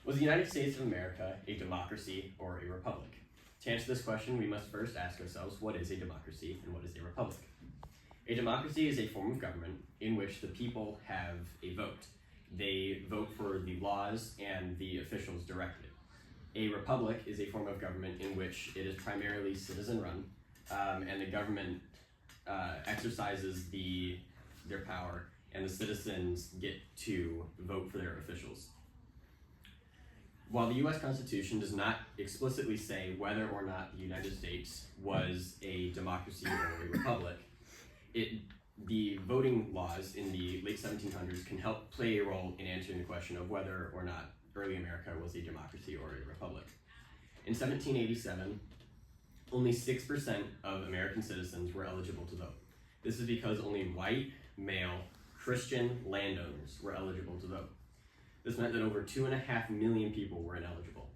Was the United States of America a democracy or a republic? To answer this question, we must first ask ourselves, what is a democracy and what is a republic? A democracy is a form of government in which the people have a vote. They vote for the laws and the officials directly. A republic is a form of government in which it is primarily citizen-run, and the government exercises their power, and the citizens get to vote for their officials. While the U.S. Constitution does not explicitly say whether or not the United States was a democracy or a republic, the voting laws in the late 1700s can help play a role in answering the question of whether or not early America was a democracy or a republic. In 1787, only 6% of American citizens were eligible to vote. This is because only white, male, Christian landowners were eligible to vote. This meant that over 2.5 million people were ineligible.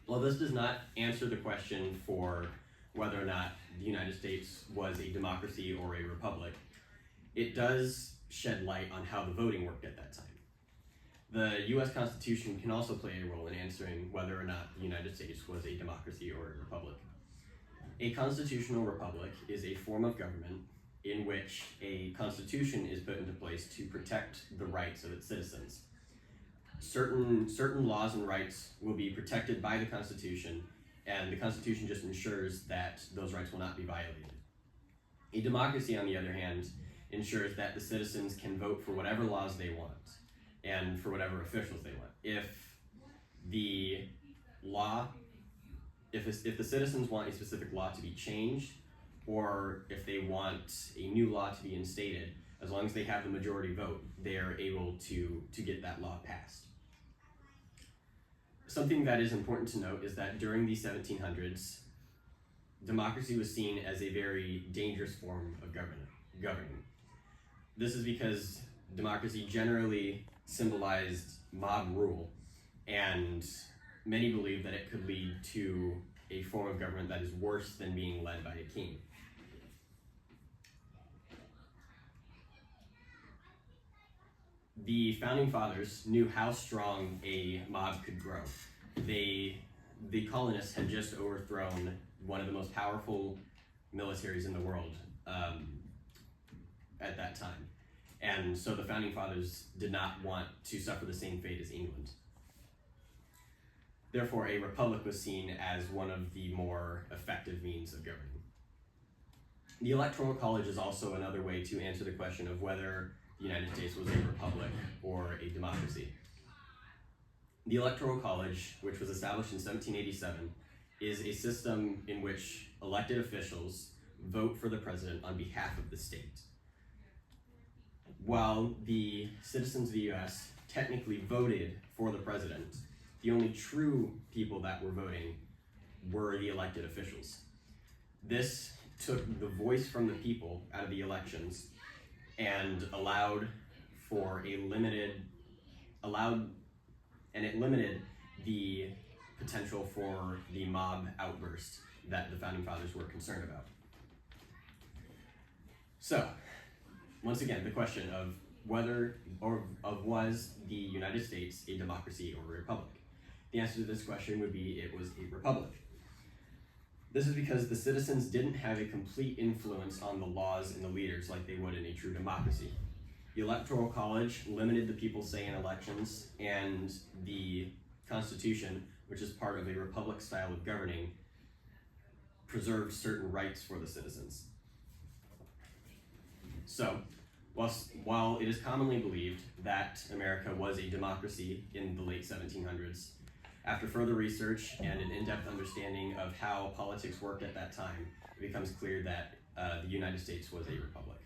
While this does not answer the question for whether or not the United States was a democracy or a republic, it does shed light on how the voting worked at that time. The U.S. Constitution can also play a role in answering whether or not the United States was a democracy or a republic. A constitutional republic is a form of government in which a constitution is put into place to protect the rights of its citizens. Certain laws and rights will be protected by the Constitution, and the Constitution just ensures that those rights will not be violated. A democracy, on the other hand, ensures that the citizens can vote for whatever laws they want and for whatever officials they want. If the citizens want a specific law to be changed, or if they want a new law to be instated, as long as they have the majority vote, they are able to get that law passed. Something that is important to note is that during the 1700s, democracy was seen as a very dangerous form of governing. This is because democracy generally symbolized mob rule, and many believe that it could lead to a form of government that is worse than being led by a king. The Founding Fathers knew how strong a mob could grow. The colonists had just overthrown one of the most powerful militaries in the world at that time. And so the Founding Fathers did not want to suffer the same fate as England. Therefore, a republic was seen as one of the more effective means of governing. The Electoral College is also another way to answer the question of whether the United States was a republic or a democracy. The Electoral College, which was established in 1787, is a system in which elected officials vote for the president on behalf of the state. While the citizens of the U.S. technically voted for the president, the only true people that were voting were the elected officials. This took the voice from the people out of the elections and it limited the potential for the mob outburst that the Founding Fathers were concerned about. So, once again, the question of was the United States a democracy or a republic? The answer to this question would be it was a republic. This is because the citizens didn't have a complete influence on the laws and the leaders like they would in a true democracy. The Electoral College limited the people's say in elections, and the Constitution, which is part of a republic style of governing, preserved certain rights for the citizens. So, while it is commonly believed that America was a democracy in the late 1700s, after further research and an in-depth understanding of how politics worked at that time, it becomes clear that the United States was a republic.